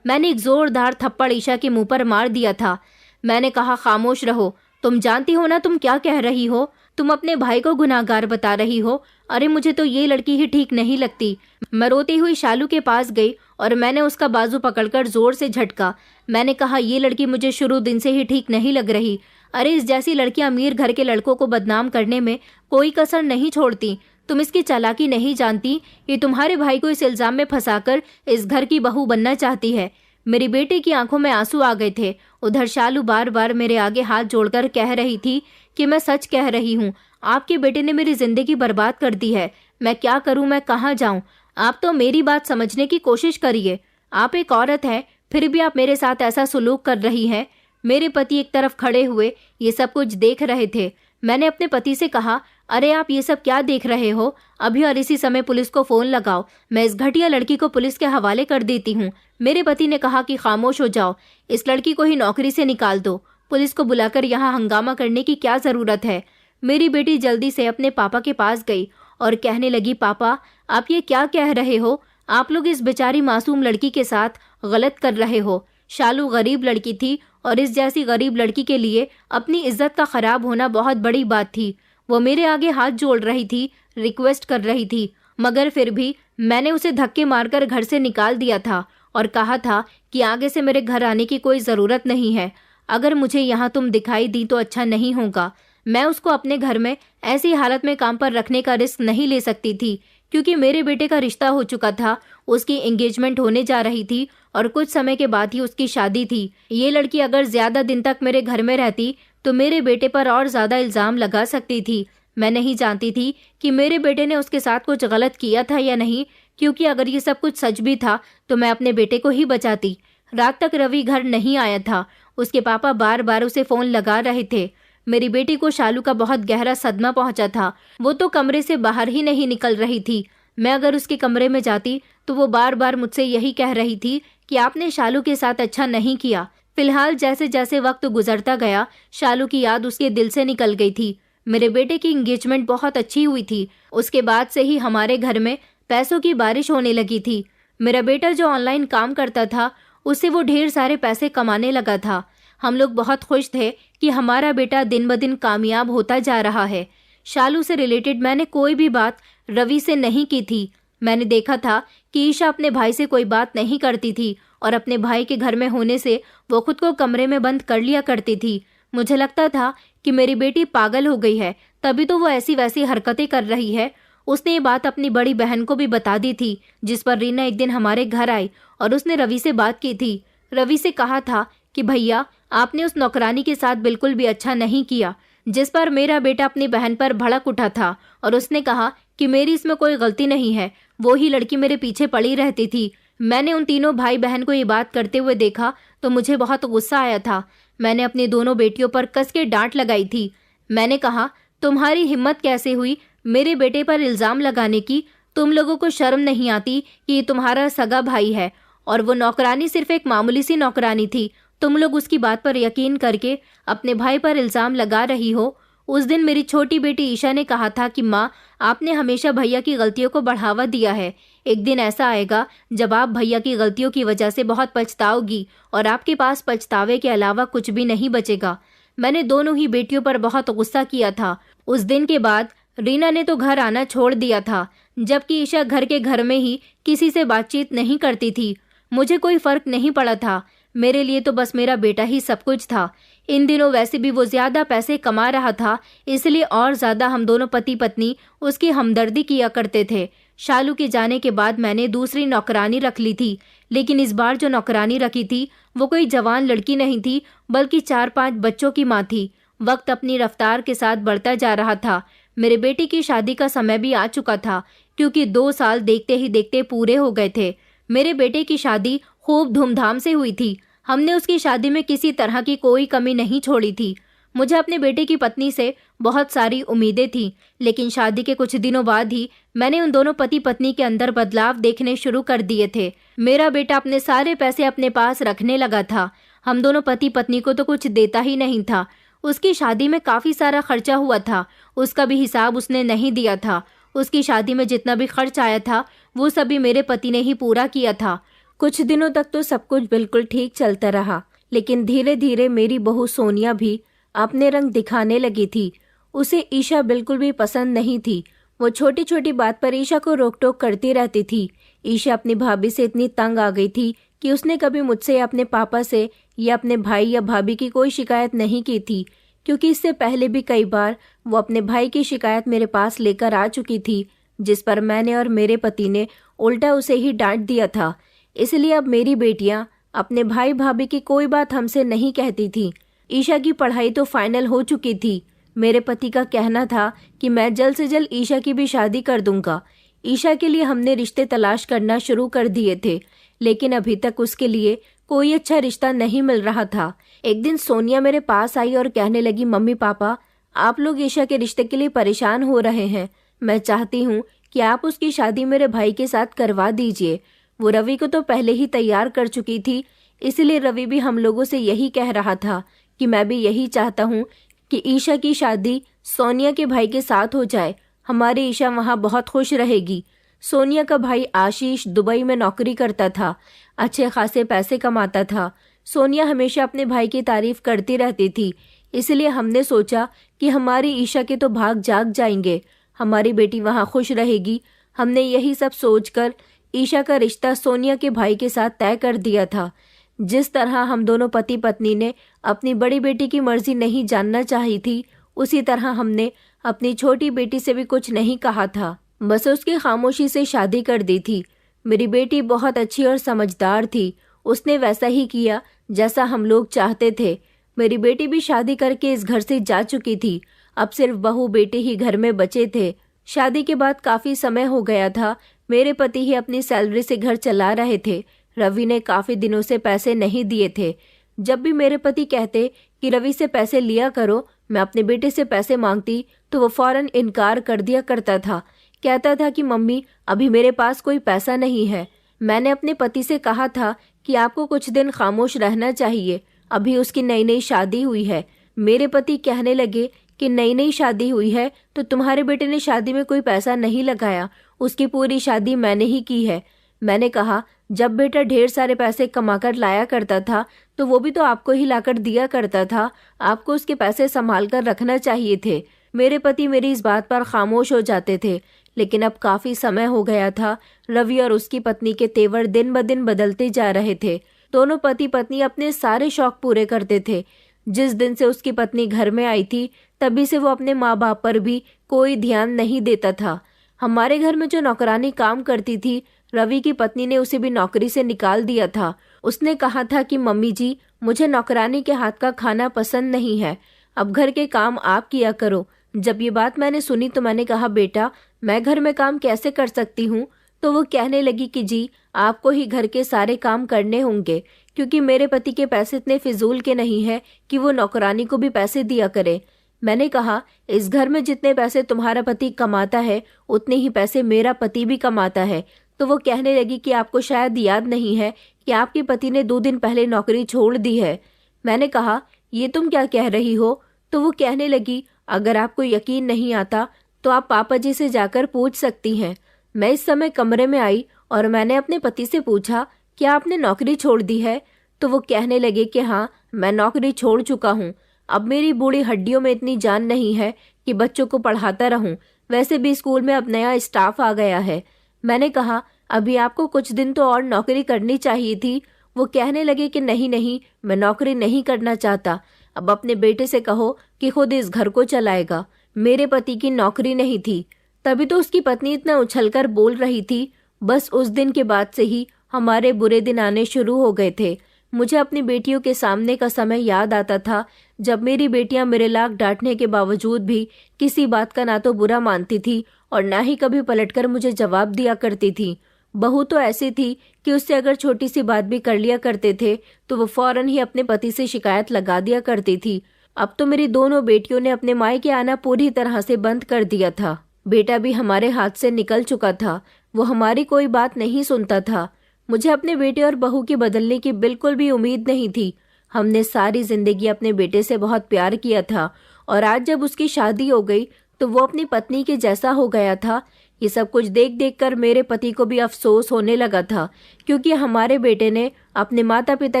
मैंने एक जोरदार थप्पड़ ईशा के मुंह पर मार दिया था। मैंने कहा, खामोश रहो, तुम जानती हो ना तुम क्या कह रही हो। तुम अपने भाई को गुनाहगार बता रही हो। अरे मुझे तो ये लड़की ही ठीक नहीं लगती। मैं रोती हुई शालू के पास गई और मैंने उसका बाजू पकड़कर जोर से झटका। मैंने कहा, ये लड़की मुझे शुरू दिन से ही ठीक नहीं लग रही। अरे इस जैसी लड़की अमीर घर के लड़कों को बदनाम करने में कोई कसर नहीं छोड़ती। तुम इसकी चालाकी नहीं जानती। ये तुम्हारे भाई को इस इल्जाम में फंसाकर इस घर की बहू बनना चाहती है। मेरी बेटे की आंखों में आंसू आ गए थे। उधर शालू बार बार मेरे आगे हाथ जोड़कर कह रही थी कि मैं सच कह रही हूँ, आपके बेटे ने मेरी जिंदगी बर्बाद कर दी है। मैं क्या करूँ, मैं कहाँ जाऊँ? आप तो मेरी बात समझने की कोशिश करिए। आप एक औरत हैं, फिर भी आप मेरे साथ ऐसा सुलूक कर रही हैं। मेरे पति एक तरफ खड़े हुए ये सब कुछ देख रहे थे। मैंने अपने पति से कहा, अरे आप ये सब क्या देख रहे हो? अभी और इसी समय पुलिस को फोन लगाओ। मैं इस घटिया लड़की को पुलिस के हवाले कर देती हूँ। मेरे पति ने कहा कि खामोश हो जाओ, इस लड़की को ही नौकरी से निकाल दो। पुलिस को बुलाकर यहाँ हंगामा करने की क्या जरूरत है? मेरी बेटी जल्दी से अपने पापा के पास गई और कहने लगी, पापा, आप ये क्या कह रहे हो? आप लोग इस बेचारी मासूम लड़की के साथ गलत कर रहे हो। शालू गरीब लड़की थी और इस जैसी गरीब लड़की के लिए अपनी इज्जत का खराब होना बहुत बड़ी बात थी। वो मेरे आगे हाथ जोड़ रही थी, रिक्वेस्ट कर रही थी, मगर फिर भी मैंने उसे धक्के मारकर घर से निकाल दिया था और कहा था कि आगे से मेरे घर आने की कोई ज़रूरत नहीं है। अगर मुझे यहाँ तुम दिखाई दी तो अच्छा नहीं होगा। मैं उसको अपने घर में ऐसी हालत में काम पर रखने का रिस्क नहीं ले सकती थी, क्योंकि मेरे बेटे का रिश्ता हो चुका था, उसकी एंगेजमेंट होने जा रही थी और कुछ समय के बाद ही उसकी शादी थी। ये लड़की अगर ज्यादा दिन तक मेरे घर में रहती तो मेरे बेटे पर और ज्यादा इल्जाम लगा सकती थी। मैं नहीं जानती थी कि मेरे बेटे ने उसके साथ कुछ गलत किया था या नहीं, क्योंकि अगर ये सब कुछ सच भी था तो मैं अपने बेटे को ही बचाती। रात तक रवि घर नहीं आया था। उसके पापा बार बार उसे फोन लगा रहे थे। मेरी बेटी को शालू का बहुत गहरा सदमा पहुंचा था। वो तो कमरे से बाहर ही नहीं निकल रही थी। मैं अगर उसके कमरे में जाती तो वो बार बार मुझसे यही कह रही थी कि आपने शालू के साथ अच्छा नहीं किया। फिलहाल जैसे जैसे वक्त गुजरता गया, शालू की याद उसके दिल से निकल गई थी। मेरे बेटे की एंगेजमेंट बहुत अच्छी हुई थी। उसके बाद से ही हमारे घर में पैसों की बारिश होने लगी थी। मेरा बेटा जो ऑनलाइन काम करता था, उससे वो ढेर सारे पैसे कमाने लगा था। हम लोग बहुत खुश थे कि हमारा बेटा दिन ब दिन कामयाब होता जा रहा है। शालू से रिलेटेड मैंने कोई भी बात रवि से नहीं की थी। मैंने देखा था कि ईशा अपने भाई से कोई बात नहीं करती थी और अपने भाई के घर में होने से वो खुद को कमरे में बंद कर लिया करती थी। मुझे लगता था कि मेरी बेटी पागल हो गई है, तभी तो वो ऐसी वैसी हरकतें कर रही है। उसने ये बात अपनी बड़ी बहन को भी बता दी थी, जिस पर रीना एक दिन हमारे घर आई और उसने रवि से बात की थी। रवि से कहा था कि भैया, आपने उस नौकरानी के साथ बिल्कुल भी अच्छा नहीं किया। जिस पर मेरा बेटा अपनी बहन पर भड़क उठा था और उसने कहा कि मेरी इसमें कोई गलती नहीं है, वो ही लड़की मेरे पीछे पड़ी रहती थी। मैंने उन तीनों भाई बहन को ये बात करते हुए देखा तो मुझे बहुत गुस्सा आया था। मैंने अपनी दोनों बेटियों पर कस के डांट लगाई थी। मैंने कहा, तुम्हारी हिम्मत कैसे हुई मेरे बेटे पर इल्ज़ाम लगाने की? तुम लोगों को शर्म नहीं आती कि ये तुम्हारा सगा भाई है और वो नौकरानी सिर्फ एक मामूली सी नौकरानी थी। तुम लोग उसकी बात पर यकीन करके अपने भाई पर इल्ज़ाम लगा रही हो। उस दिन मेरी छोटी बेटी ईशा ने कहा था कि माँ, आपने हमेशा भैया की गलतियों को बढ़ावा दिया है। एक दिन ऐसा आएगा जब आप भैया की गलतियों की वजह से बहुत पछताओगी और आपके पास पछतावे के अलावा कुछ भी नहीं बचेगा। मैंने दोनों ही बेटियों पर बहुत गुस्सा किया था। उस दिन के बाद रीना ने तो घर आना छोड़ दिया था। जबकि ईशा घर में ही किसी से बातचीत नहीं करती थी। मुझे कोई फर्क नहीं पड़ा था, मेरे लिए तो बस मेरा बेटा ही सब कुछ था। इन दिनों वैसे भी वो ज्यादा पैसे कमा रहा था, इसलिए और ज्यादा हम दोनों पति पत्नी उसकी हमदर्दी किया करते थे। शालू के जाने के बाद मैंने दूसरी नौकरानी रख ली थी, लेकिन इस बार जो नौकरानी रखी थी वो कोई जवान लड़की नहीं थी, बल्कि 4-5 बच्चों की माँ थी। वक्त अपनी रफ्तार के साथ बढ़ता जा रहा था। मेरे बेटे की शादी का समय भी आ चुका था, क्योंकि 2 साल देखते ही देखते पूरे हो गए थे। मेरे बेटे की शादी खूब धूमधाम से हुई थी। हमने उसकी शादी में किसी तरह की कोई कमी नहीं छोड़ी थी। मुझे अपने बेटे की पत्नी से बहुत सारी उम्मीदें थीं, लेकिन शादी के कुछ दिनों बाद ही मैंने उन दोनों पति पत्नी के अंदर बदलाव देखने शुरू कर दिए थे। मेरा बेटा अपने सारे पैसे अपने पास रखने लगा था। हम दोनों पति पत्नी को तो कुछ देता ही नहीं था। उसकी शादी में काफी सारा खर्चा हुआ था, उसका भी हिसाब उसने नहीं दिया था। उसकी शादी में जितना भी खर्च आया था वो सभी मेरे पति ने ही पूरा किया था। कुछ दिनों तक तो सब कुछ बिल्कुल ठीक चलता रहा, लेकिन धीरे धीरे मेरी बहू सोनिया भी अपने रंग दिखाने लगी थी। उसे ईशा बिल्कुल भी पसंद नहीं थी। वो छोटी छोटी बात पर ईशा को रोक टोक करती रहती थी। ईशा अपनी भाभी से इतनी तंग आ गई थी कि उसने कभी मुझसे या अपने पापा से या अपने भाई या भाभी की कोई शिकायत नहीं की थी, क्योंकि इससे पहले भी कई बार वो अपने भाई की शिकायत मेरे पास लेकर आ चुकी थी, जिस पर मैंने और मेरे पति ने उल्टा उसे ही डांट दिया था। इसलिए अब मेरी बेटियां अपने भाई भाभी की कोई बात हमसे नहीं कहती थी। ईशा की पढ़ाई तो फाइनल हो चुकी थी। मेरे पति का कहना था कि मैं जल्द से जल्द ईशा की भी शादी कर दूंगा। ईशा के लिए हमने रिश्ते तलाश करना शुरू कर दिए थे, लेकिन अभी तक उसके लिए कोई अच्छा रिश्ता नहीं मिल रहा था। एक दिन सोनिया मेरे पास आई और कहने लगी, मम्मी पापा, आप लोग ईशा के रिश्ते के लिए परेशान हो रहे हैं। मैं चाहती हूँ कि आप उसकी शादी मेरे भाई के साथ करवा दीजिए। वो रवि को तो पहले ही तैयार कर चुकी थी, इसलिए रवि भी हम लोगों से यही कह रहा था कि मैं भी यही चाहता हूँ कि ईशा की शादी सोनिया के भाई के साथ हो जाए। हमारी ईशा वहाँ बहुत खुश रहेगी। सोनिया का भाई आशीष दुबई में नौकरी करता था, अच्छे खासे पैसे कमाता था। सोनिया हमेशा अपने भाई की तारीफ करती रहती थी, इसलिए हमने सोचा कि हमारी ईशा के तो भाग जाग जाएंगे, हमारी बेटी वहाँ खुश रहेगी। हमने यही सब सोचकर ईशा का रिश्ता सोनिया के भाई के साथ तय कर दिया था। जिस तरह हम दोनों पति पत्नी ने अपनी बड़ी बेटी की मर्जी नहीं जानना चाही थी, उसी तरह हमने अपनी छोटी बेटी से भी कुछ नहीं कहा था, बस उसकी खामोशी से शादी कर दी थी। मेरी बेटी बहुत अच्छी और समझदार थी। उसने वैसा ही किया जैसा हम लोग चाहते थे। मेरी बेटी भी शादी करके इस घर से जा चुकी थी। अब सिर्फ बहू बेटे ही घर में बचे थे। शादी के बाद काफी समय हो गया था। मेरे पति ही अपनी सैलरी से घर चला रहे थे। रवि ने काफी दिनों से पैसे नहीं दिए थे। जब भी मेरे पति कहते कि रवि से पैसे लिया करो, मैं अपने बेटे से पैसे मांगती तो वो फौरन इनकार कर दिया करता था। कहता था कि मम्मी, अभी मेरे पास कोई पैसा नहीं है। मैंने अपने पति से कहा था कि आपको कुछ दिन खामोश रहना चाहिए, अभी उसकी नई नई शादी हुई है। मेरे पति कहने लगे कि नई नई शादी हुई है तो तुम्हारे बेटे ने शादी में कोई पैसा नहीं लगाया, उसकी पूरी शादी मैंने ही की है। मैंने कहा, जब बेटा ढेर सारे पैसे कमाकर लाया करता था तो वो भी तो आपको ही लाकर दिया करता था, आपको उसके पैसे संभाल कर रखना चाहिए थे। मेरे पति मेरी इस बात पर खामोश हो जाते थे, लेकिन अब काफी समय हो गया था। रवि और उसकी पत्नी के तेवर दिन ब दिन बदलते जा रहे थे। दोनों पति पत्नी अपने सारे शौक पूरे करते थे। जिस दिन से उसकी पत्नी घर में आई थी, तभी से वो अपने माँ बाप पर भी कोई ध्यान नहीं देता था। हमारे घर में जो नौकरानी काम करती थी, रवि की पत्नी ने उसे भी नौकरी से निकाल दिया था। उसने कहा था कि मम्मी जी, मुझे नौकरानी के हाथ का खाना पसंद नहीं है, अब घर के काम आप किया करो। जब ये बात मैंने सुनी तो मैंने कहा, बेटा मैं घर में काम कैसे कर सकती हूँ? तो वो कहने लगी कि जी, आपको ही घर के सारे काम करने होंगे, क्योंकि मेरे पति के पैसे इतने फिजूल के नहीं है कि वो नौकरानी को भी पैसे दिया करे। मैंने कहा, इस घर में जितने पैसे तुम्हारा पति कमाता है उतने ही पैसे मेरा पति भी कमाता है। तो वो कहने लगी कि आपको शायद याद नहीं है कि आपके पति ने 2 दिन पहले नौकरी छोड़ दी है। मैंने कहा, ये तुम क्या कह रही हो? तो वो कहने लगी, अगर आपको यकीन नहीं आता तो आप पापा जी से जाकर पूछ सकती हैं। मैं इस समय कमरे में आई और मैंने अपने पति से पूछा, क्या आपने नौकरी छोड़ दी है? तो वो कहने लगे कि हाँ, मैं नौकरी छोड़ चुका हूँ। अब मेरी बूढ़ी हड्डियों में इतनी जान नहीं है कि बच्चों को पढ़ाता रहूं। वैसे भी स्कूल में अब नया स्टाफ आ गया है। मैंने कहा, अभी आपको कुछ दिन तो और नौकरी करनी चाहिए थी। वो कहने लगे कि नहीं नहीं, मैं नौकरी नहीं करना चाहता। अब अपने बेटे से कहो कि खुद इस घर को चलाएगा। मेरे पति की नौकरी नहीं थी। तभी तो उसकी पत्नी इतना उछलकर बोल रही थी। बस उस दिन के बाद से ही हमारे बुरे दिन आने शुरू हो गए थे। मुझे अपनी बेटियों के सामने का समय याद आता था जब मेरी बेटियां मेरे लाख डांटने के बावजूद भी किसी बात का ना तो बुरा मानती थी और ना ही कभी पलटकर मुझे जवाब दिया करती थी। बहू तो ऐसी थी कि उससे अगर छोटी सी बात भी कर लिया करते थे तो वो फौरन ही अपने पति से शिकायत लगा दिया करती थी। अब तो मेरी दोनों बेटियों ने अपने मायके आना पूरी तरह से बंद कर दिया था। बेटा भी हमारे हाथ से निकल चुका था। वो हमारी कोई बात नहीं सुनता था। मुझे अपने बेटे और बहू के बदलने की बिल्कुल भी उम्मीद नहीं थी। हमने सारी जिंदगी अपने बेटे से बहुत प्यार किया था और आज जब उसकी शादी हो गई तो वो अपनी पत्नी के जैसा हो गया था। ये सब कुछ देख देख कर मेरे पति को भी अफसोस होने लगा था, क्योंकि हमारे बेटे ने अपने माता पिता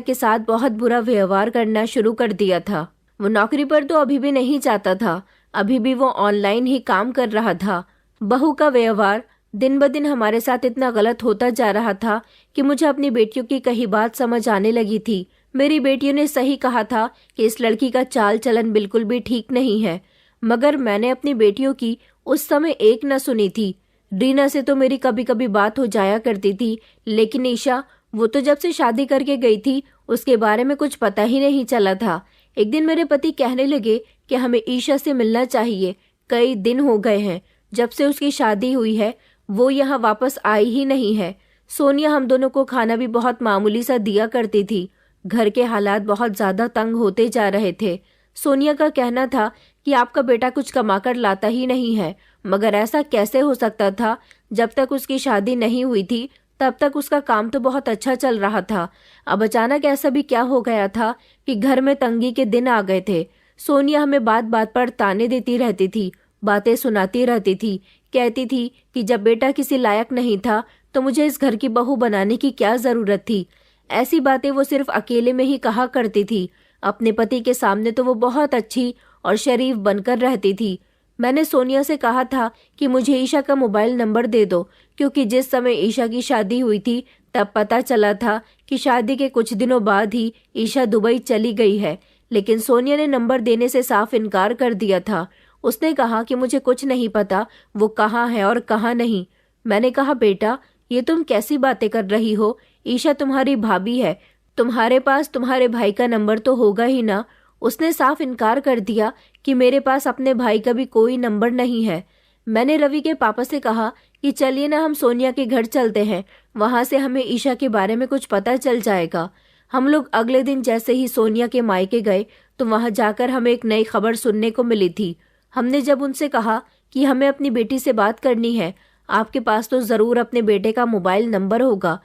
के साथ बहुत बुरा व्यवहार करना शुरू कर दिया था। वो नौकरी पर तो अभी भी नहीं जाता था। अभी भी वो ऑनलाइन ही काम कर रहा था। बहू का व्यवहार दिन ब दिन हमारे साथ इतना गलत होता जा रहा था कि मुझे अपनी बेटियों की कही बात समझ आने लगी थी। मेरी बेटियों ने सही कहा था कि इस लड़की का चाल चलन बिल्कुल भी ठीक नहीं है, मगर मैंने अपनी बेटियों की उस समय एक न सुनी थी। रीना से तो मेरी कभी कभी बात हो जाया करती थी, लेकिन ईशा, वो तो जब से शादी करके गई थी उसके बारे में कुछ पता ही नहीं चला था। एक दिन मेरे पति कहने लगे कि हमें ईशा से मिलना चाहिए। कई दिन हो गए हैं जब से उसकी शादी हुई है, वो यहाँ वापस आई ही नहीं है। सोनिया हम दोनों को खाना भी बहुत मामूली सा दिया करती थी। घर के हालात बहुत ज्यादा तंग होते जा रहे थे। सोनिया का कहना था कि आपका बेटा कुछ कमाकर लाता ही नहीं है, मगर ऐसा कैसे हो सकता था? जब तक उसकी शादी नहीं हुई थी तब तक उसका काम तो बहुत अच्छा चल रहा था। अब अचानक ऐसा भी क्या हो गया था कि घर में तंगी के दिन आ गए थे। सोनिया हमें बात बात पर ताने देती रहती थी, बातें सुनाती रहती थी, कहती थी कि जब बेटा किसी लायक नहीं था तो मुझे इस घर की बहू बनाने की क्या जरूरत थी। ऐसी बातें वो सिर्फ अकेले में ही कहा करती थी। अपने पति के सामने तो वो बहुत अच्छी और शरीफ बनकर रहती थी। मैंने सोनिया से कहा था कि मुझे ईशा का मोबाइल नंबर दे दो, क्योंकि जिस समय ईशा की शादी हुई थी तब पता चला था कि शादी के कुछ दिनों बाद ही ईशा दुबई चली गई है। लेकिन सोनिया ने नंबर देने से साफ इनकार कर दिया था। उसने कहा कि मुझे कुछ नहीं पता वो कहाँ है और कहाँ नहीं। मैंने कहा, बेटा, ये तुम कैसी बातें कर रही हो? ईशा तुम्हारी भाभी है, तुम्हारे पास तुम्हारे भाई का नंबर तो होगा ही ना। उसने साफ इनकार कर दिया कि मेरे पास अपने भाई का भी कोई नंबर नहीं है। मैंने रवि के पापा से कहा कि चलिए ना, हम सोनिया के घर चलते हैं, वहां से हमें ईशा के बारे में कुछ पता चल जाएगा। हम लोग अगले दिन जैसे ही सोनिया के मायके गए तो वहां जाकर हमें एक नई खबर सुनने को मिली थी। हमने जब उनसे कहा कि हमें अपनी बेटी से बात करनी है, आपके पास तो जरूर अपने बेटे का मोबाइल नंबर होगा।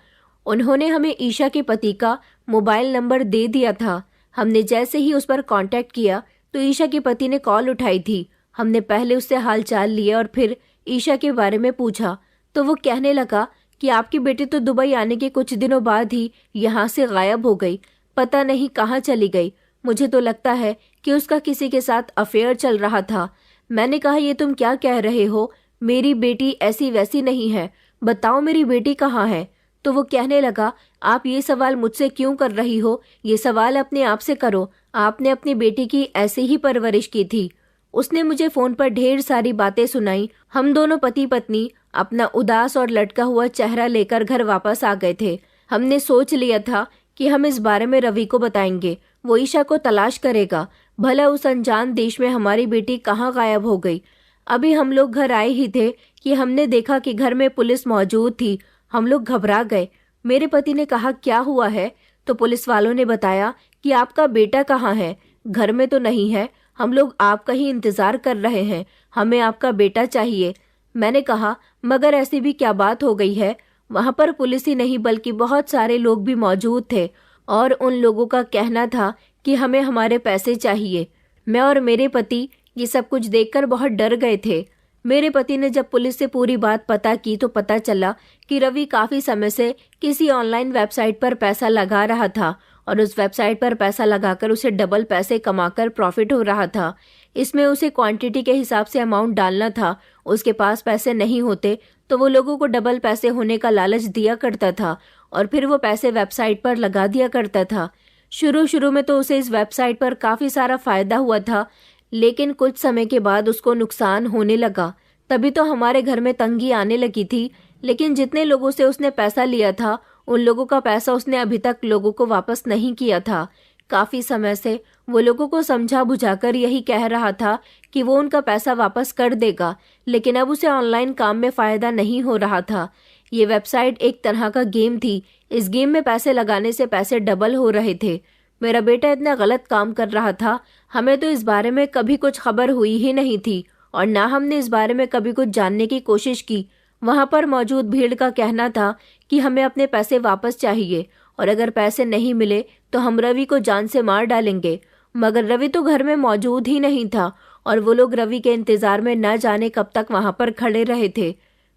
उन्होंने हमें ईशा के पति का मोबाइल नंबर दे दिया था। हमने जैसे ही उस पर कांटेक्ट किया तो ईशा के पति ने कॉल उठाई थी। हमने पहले उससे हालचाल लिए और फिर ईशा के बारे में पूछा तो वो कहने लगा कि आपकी बेटी तो दुबई आने के कुछ दिनों बाद ही यहाँ से गायब हो गई, पता नहीं कहाँ चली गई। मुझे तो लगता है कि उसका किसी के साथ अफेयर चल रहा था। मैंने कहा, ये तुम क्या कह रहे हो? मेरी बेटी ऐसी वैसी नहीं है, बताओ मेरी बेटी कहाँ है? तो वो कहने लगा, आप ये सवाल मुझसे क्यों कर रही हो? ये सवाल अपने आप से करो, आपने अपनी बेटी की ऐसी ही परवरिश की थी। उसने मुझे फोन पर ढेर सारी बातें सुनाई। हम दोनों पति पत्नी अपना उदास और लटका हुआ चेहरा लेकर घर वापस आ गए थे। हमने सोच लिया था कि हम इस बारे में रवि को बताएंगे, वो ईशा को तलाश करेगा। भला उस अनजान देश में हमारी बेटी कहाँ गायब हो गई। अभी हम लोग घर आए ही थे कि हमने देखा कि घर में पुलिस मौजूद थी। हम लोग घबरा गए। मेरे पति ने कहा, क्या हुआ है? तो पुलिस वालों ने बताया कि आपका बेटा कहाँ है? घर में तो नहीं है, हम लोग आपका ही इंतजार कर रहे हैं, हमें आपका बेटा चाहिए। मैंने कहा, मगर ऐसी भी क्या बात हो गई है? वहां पर पुलिस ही नहीं बल्कि बहुत सारे लोग भी मौजूद थे और उन लोगों का कहना था कि हमें हमारे पैसे चाहिए। मैं और मेरे पति ये सब कुछ देखकर बहुत डर गए थे। मेरे पति ने जब पुलिस से पूरी बात पता की तो पता चला कि रवि काफी समय से किसी ऑनलाइन वेबसाइट पर पैसा लगा रहा था और उस वेबसाइट पर पैसा लगाकर उसे डबल पैसे कमाकर प्रॉफिट हो रहा था। इसमें उसे क्वांटिटी के हिसाब से अमाउंट डालना था। उसके पास पैसे नहीं होते तो वो लोगों को डबल पैसे होने का लालच दिया करता था और फिर वो पैसे वेबसाइट पर लगा दिया करता था। शुरू शुरू में तो उसे इस वेबसाइट पर काफ़ी सारा फ़ायदा हुआ था, लेकिन कुछ समय के बाद उसको नुकसान होने लगा। तभी तो हमारे घर में तंगी आने लगी थी। लेकिन जितने लोगों से उसने पैसा लिया था उन लोगों का पैसा उसने अभी तक लोगों को वापस नहीं किया था। काफ़ी समय से वो लोगों को समझा बुझाकर यही कह रहा था कि वो उनका पैसा वापस कर देगा, लेकिन अब उसे ऑनलाइन काम में फ़ायदा नहीं हो रहा था। ये वेबसाइट एक तरह का गेम थी। इस गेम में पैसे लगाने से पैसे डबल हो रहे थे। मेरा बेटा इतना गलत काम कर रहा था, हमें तो इस बारे में कभी कुछ खबर हुई ही नहीं थी और ना हमने इस बारे में कभी कुछ जानने की कोशिश की। वहाँ पर मौजूद भीड़ का कहना था कि हमें अपने पैसे वापस चाहिए और अगर पैसे नहीं मिले तो हम रवि को जान से मार डालेंगे। मगर रवि तो घर में मौजूद ही नहीं था और वो लोग रवि के इंतजार में न जाने कब तक वहाँ पर खड़े रहे थे।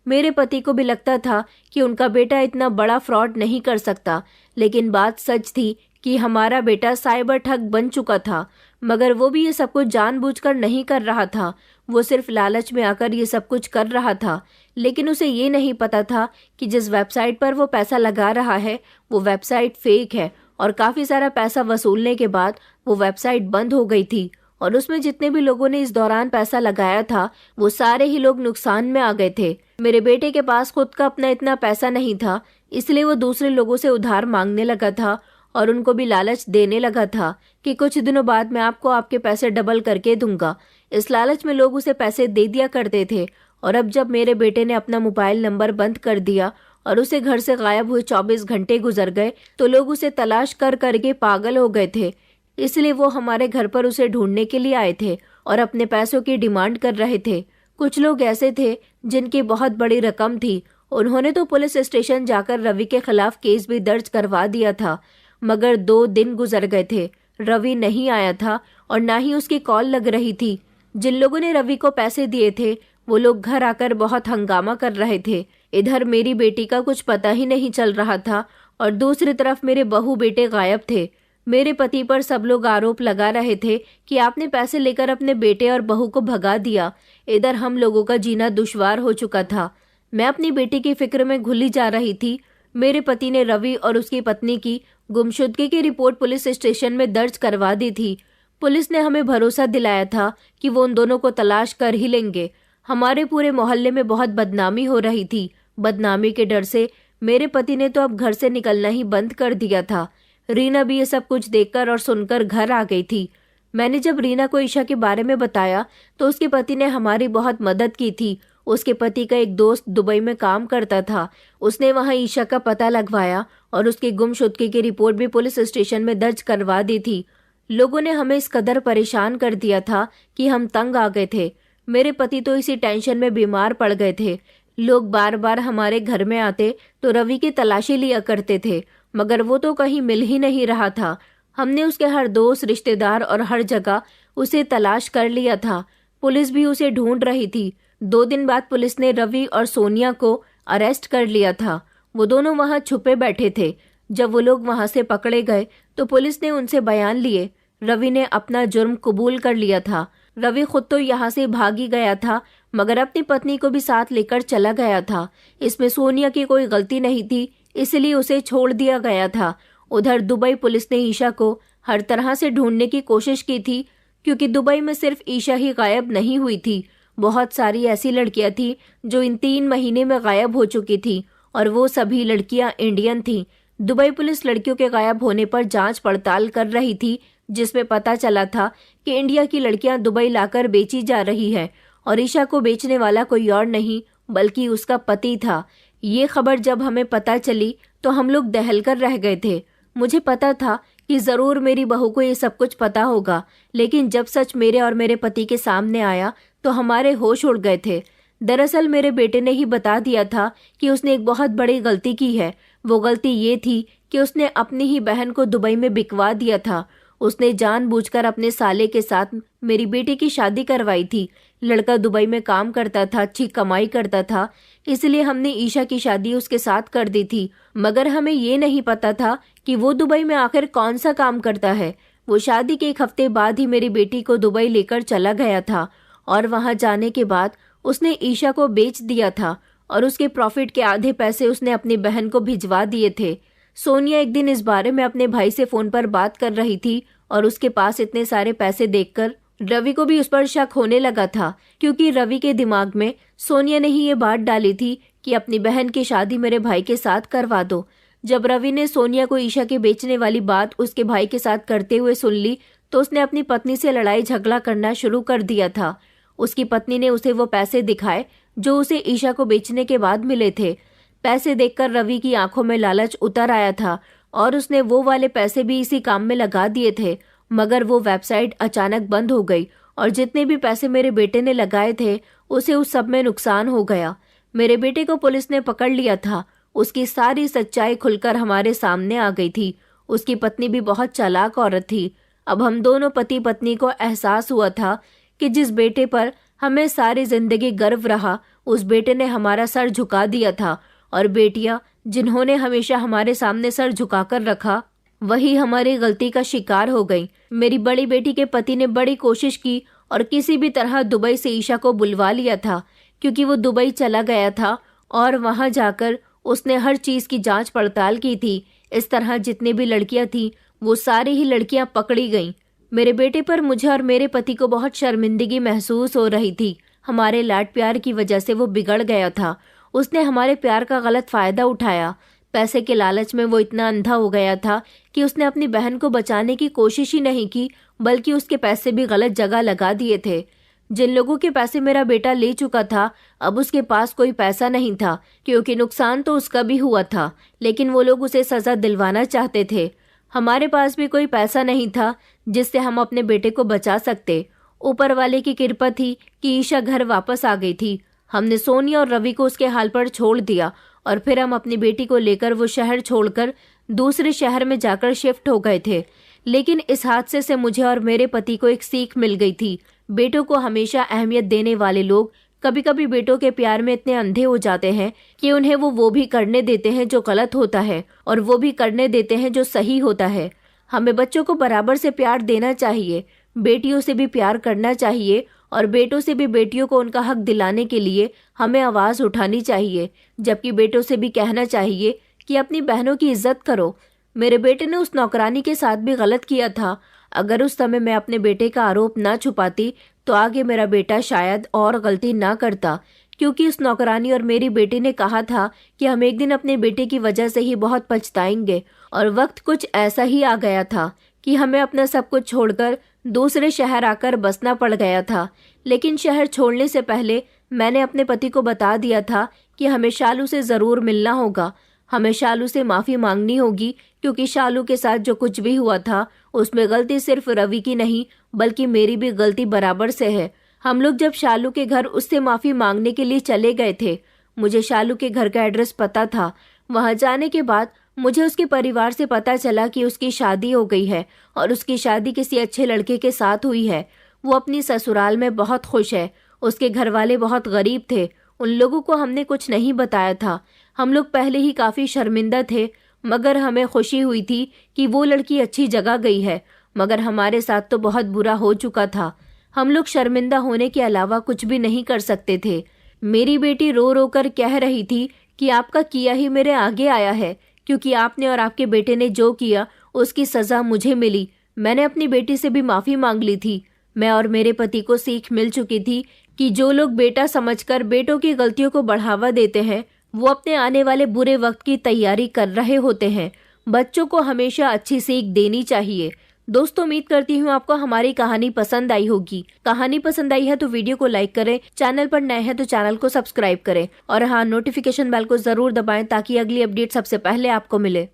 मेरे पति को भी लगता था कि उनका बेटा इतना बड़ा फ्रॉड नहीं कर सकता, लेकिन बात सच थी कि हमारा बेटा साइबर ठग बन चुका था। मगर वो भी ये सब कुछ जानबूझकर नहीं कर रहा था, वो सिर्फ लालच में आकर ये सब कुछ कर रहा था। लेकिन उसे ये नहीं पता था कि जिस वेबसाइट पर वो पैसा लगा रहा है वो वेबसाइट फेक है और काफ़ी सारा पैसा वसूलने के बाद वो वेबसाइट बंद हो गई थी और उसमें जितने भी लोगों ने इस दौरान पैसा लगाया था वो सारे ही लोग नुकसान में आ गए थे। मेरे बेटे के पास खुद का अपना इतना पैसा नहीं था, इसलिए वो दूसरे लोगों से उधार मांगने लगा था और उनको भी लालच देने लगा था कि कुछ दिनों बाद मैं आपको आपके पैसे डबल करके दूंगा। इस लालच में लोग उसे पैसे दे दिया करते थे और अब जब मेरे बेटे ने अपना मोबाइल नंबर बंद कर दिया और उसे घर से गायब हुए 24 घंटे गुजर गए तो लोग उसे तलाश कर करके पागल हो गए थे। इसलिए वो हमारे घर पर उसे ढूंढने के लिए आए थे और अपने पैसों की डिमांड कर रहे थे। कुछ लोग ऐसे थे जिनकी बहुत बड़ी रकम थी, उन्होंने तो पुलिस स्टेशन जाकर रवि के खिलाफ केस भी दर्ज करवा दिया था। मगर 2 दिन गुजर गए थे, रवि नहीं आया था और ना ही उसकी कॉल लग रही थी। जिन लोगों ने रवि को पैसे दिए थे वो लोग घर आकर बहुत हंगामा कर रहे थे। इधर मेरी बेटी का कुछ पता ही नहीं चल रहा था और दूसरी तरफ मेरे बहू बेटे गायब थे। मेरे पति पर सब लोग आरोप लगा रहे थे कि आपने पैसे लेकर अपने बेटे और बहू को भगा दिया। इधर हम लोगों का जीना दुश्वार हो चुका था। मैं अपनी बेटी की फिक्र में घुली जा रही थी। मेरे पति ने रवि और उसकी पत्नी की गुमशुदगी की रिपोर्ट पुलिस स्टेशन में दर्ज करवा दी थी। पुलिस ने हमें भरोसा दिलाया था कि वो उन दोनों को तलाश कर ही लेंगे। हमारे पूरे मोहल्ले में बहुत बदनामी हो रही थी। बदनामी के डर से मेरे पति ने तो अब घर से निकलना ही बंद कर दिया था। रीना भी ये सब कुछ देखकर और सुनकर घर आ गई थी। मैंने जब रीना को ईशा के बारे में बताया तो उसके पति ने हमारी बहुत मदद की थी। उसके पति का एक दोस्त दुबई में काम करता था, उसने वहां ईशा का पता लगवाया और उसकी गुमशुदगी की रिपोर्ट भी पुलिस स्टेशन में दर्ज करवा दी थी। लोगों ने हमें इस कदर परेशान कर दिया था कि हम तंग आ गए थे। मेरे पति तो इसी टेंशन में बीमार पड़ गए थे। लोग बार बार हमारे घर में आते तो रवि की तलाशी लिया करते थे, मगर वो तो कहीं मिल ही नहीं रहा था। हमने उसके हर दोस्त, रिश्तेदार और हर जगह उसे तलाश कर लिया था। पुलिस भी उसे ढूंढ रही थी। 2 दिन बाद पुलिस ने रवि और सोनिया को अरेस्ट कर लिया था। वो दोनों वहां छुपे बैठे थे। जब वो लोग वहां से पकड़े गए तो पुलिस ने उनसे बयान लिए। रवि ने अपना जुर्म कबूल कर लिया था। रवि खुद तो यहाँ से भागी गया था, मगर अपनी पत्नी को भी साथ लेकर चला गया था। इसमें सोनिया की कोई गलती नहीं थी, इसलिए उसे छोड़ दिया गया था। उधर दुबई पुलिस ने ईशा को हर तरह से ढूंढने की कोशिश की थी, क्योंकि दुबई में सिर्फ ईशा ही गायब नहीं हुई थी। बहुत सारी ऐसी लड़कियां थी जो इन 3 महीने में गायब हो चुकी थी और वो सभी लड़कियां इंडियन थीं। दुबई पुलिस लड़कियों के गायब होने पर जांच पड़ताल कर रही थी, जिसमें पता चला था कि इंडिया की लड़कियां दुबई लाकर बेची जा रही है और ईशा को बेचने वाला कोई और नहीं बल्कि उसका पति था। ये खबर जब हमें पता चली तो हम लोग दहल कर रह गए थे। मुझे पता था कि जरूर मेरी बहू को ये सब कुछ पता होगा, लेकिन जब सच मेरे और मेरे पति के सामने आया तो हमारे होश उड़ गए थे। दरअसल मेरे बेटे ने ही बता दिया था कि उसने एक बहुत बड़ी गलती की है। वो गलती ये थी कि उसने अपनी ही बहन को दुबई में बिकवा दिया था। उसने जानबूझकर अपने साले के साथ मेरी बेटी की शादी करवाई थी। लड़का दुबई में काम करता था, अच्छी कमाई करता था, इसलिए हमने ईशा की शादी उसके साथ कर दी थी। मगर हमें ये नहीं पता था कि वो दुबई में आखिर कौन सा काम करता है। वो शादी के 1 हफ्ते बाद ही मेरी बेटी को दुबई लेकर चला गया था और वहां जाने के बाद उसने ईशा को बेच दिया था और उसके प्रॉफिट के आधे पैसे उसने अपनी बहन को भिजवा दिए थे। सोनिया एक दिन इस बारे में अपने भाई से फोन पर बात कर रही थी और उसके पास इतने सारे पैसे देखकर रवि को भी उस पर शक होने लगा था, क्योंकि रवि के दिमाग में सोनिया ने ही ये बात डाली थी कि अपनी बहन की शादी मेरे भाई के साथ करवा दो। जब रवि ने सोनिया को ईशा के बेचने वाली बात उसके भाई के साथ करते हुए सुन ली तो उसने अपनी पत्नी से लड़ाई झगड़ा करना शुरू कर दिया था। उसकी पत्नी ने उसे वो पैसे दिखाए जो उसे ईशा को बेचने के बाद मिले थे। पैसे देखकर रवि की आंखों में लालच उतर आया था और उसने वो वाले पैसे भी इसी काम में लगा दिए थे, मगर वो वेबसाइट अचानक बंद हो गई और जितने भी पैसे मेरे बेटे ने लगाए थे उसे उस सब में नुकसान हो गया। मेरे बेटे को पुलिस ने पकड़ लिया था। उसकी सारी सच्चाई खुलकर हमारे सामने आ गई थी। उसकी पत्नी भी बहुत चालाक औरत थी। अब हम दोनों पति पत्नी को एहसास हुआ था कि जिस बेटे पर हमें सारी जिंदगी गर्व रहा उस बेटे ने हमारा सर झुका दिया था, और बेटियां जिन्होंने हमेशा हमारे सामने सर झुकाकर रखा वही हमारी गलती का शिकार हो गई। मेरी बड़ी बेटी के पति ने बड़ी कोशिश की और किसी भी तरह दुबई से ईशा को बुलवा लिया था, क्योंकि वो दुबई चला गया था और वहां जाकर उसने हर चीज की जांच पड़ताल की थी। इस तरह जितनी भी लड़कियां थीं वो सारी ही लड़कियां पकड़ी गईं। मेरे बेटे पर मुझे और मेरे पति को बहुत शर्मिंदगी महसूस हो रही थी। हमारे लाड प्यार की वजह से वो बिगड़ गया था। उसने हमारे प्यार का गलत फायदा उठाया। पैसे के लालच में वो इतना अंधा हो गया था कि उसने अपनी बहन को बचाने की कोशिश ही नहीं की, बल्कि उसके पैसे भी गलत जगह लगा दिए थे। जिन लोगों के पैसे मेरा बेटा ले चुका था अब उसके पास कोई पैसा नहीं था, क्योंकि नुकसान तो उसका भी हुआ था, लेकिन वो लोग उसे सजा दिलवाना चाहते थे। हमारे पास भी कोई पैसा नहीं था जिससे हम अपने बेटे को बचा सकते। ऊपर वाले की कृपा थी कि ईशा घर वापस आ गई थी। हमने सोनिया और रवि को उसके हाल पर छोड़ दिया और फिर हम अपनी बेटी को लेकर वो शहर छोड़कर दूसरे शहर में जाकर शिफ्ट हो गए थे। लेकिन इस हादसे से मुझे और मेरे पति को एक सीख मिल गई थी। बेटों को हमेशा अहमियत देने वाले लोग कभी कभी बेटों के प्यार में इतने अंधे हो जाते हैं कि उन्हें वो भी करने देते हैं जो गलत होता है और वो भी करने देते हैं जो सही होता है। हमें बच्चों को बराबर से प्यार देना चाहिए, बेटियों से भी प्यार करना चाहिए और बेटों से भी बेटियों को उनका हक दिलाने के लिए हमें आवाज़ उठानी चाहिए, जबकि बेटों से भी कहना चाहिए कि अपनी बहनों की इज्जत करो। मेरे बेटे ने उस नौकरानी के साथ भी गलत किया था। अगर उस समय मैं अपने बेटे का आरोप ना छुपाती तो आगे मेरा बेटा शायद और गलती ना करता, क्योंकि उस नौकरानी और मेरी बेटी ने कहा था कि हम एक दिन अपने बेटे की वजह से ही बहुत पछताएंगे। और वक्त कुछ ऐसा ही आ गया था कि हमें अपना सब कुछ छोड़कर दूसरे शहर आकर बसना पड़ गया था। लेकिन शहर छोड़ने से पहले मैंने अपने पति को बता दिया था कि हमें शालू से ज़रूर मिलना होगा। हमें शालू से माफ़ी मांगनी होगी, क्योंकि शालू के साथ जो कुछ भी हुआ था उसमें गलती सिर्फ रवि की नहीं बल्कि मेरी भी गलती बराबर से है। हम लोग जब शालू के घर उससे माफ़ी मांगने के लिए चले गए थे, मुझे शालू के घर का एड्रेस पता था। वहां जाने के बाद मुझे उसके परिवार से पता चला कि उसकी शादी हो गई है और उसकी शादी किसी अच्छे लड़के के साथ हुई है। वो अपनी ससुराल में बहुत खुश है। उसके घर वाले बहुत गरीब थे। उन लोगों को हमने कुछ नहीं बताया था। हम लोग पहले ही काफ़ी शर्मिंदा थे, मगर हमें खुशी हुई थी कि वो लड़की अच्छी जगह गई है। मगर हमारे साथ तो बहुत बुरा हो चुका था। हम लोग शर्मिंदा होने के अलावा कुछ भी नहीं कर सकते थे। मेरी बेटी रो रो कर कह रही थी कि आपका किया ही मेरे आगे आया है, क्योंकि आपने और आपके बेटे ने जो किया उसकी सज़ा मुझे मिली। मैंने अपनी बेटी से भी माफ़ी मांग ली थी। मैं और मेरे पति को सीख मिल चुकी थी कि जो लोग बेटा समझकर बेटों की गलतियों को बढ़ावा देते हैं वो अपने आने वाले बुरे वक्त की तैयारी कर रहे होते हैं। बच्चों को हमेशा अच्छी सीख देनी चाहिए। दोस्तों, उम्मीद करती हूँ आपको हमारी कहानी पसंद आई होगी। कहानी पसंद आई है तो वीडियो को लाइक करें, चैनल पर नए हैं तो चैनल को सब्सक्राइब करें और हाँ, नोटिफिकेशन बेल को जरूर दबाएं ताकि अगली अपडेट सबसे पहले आपको मिले।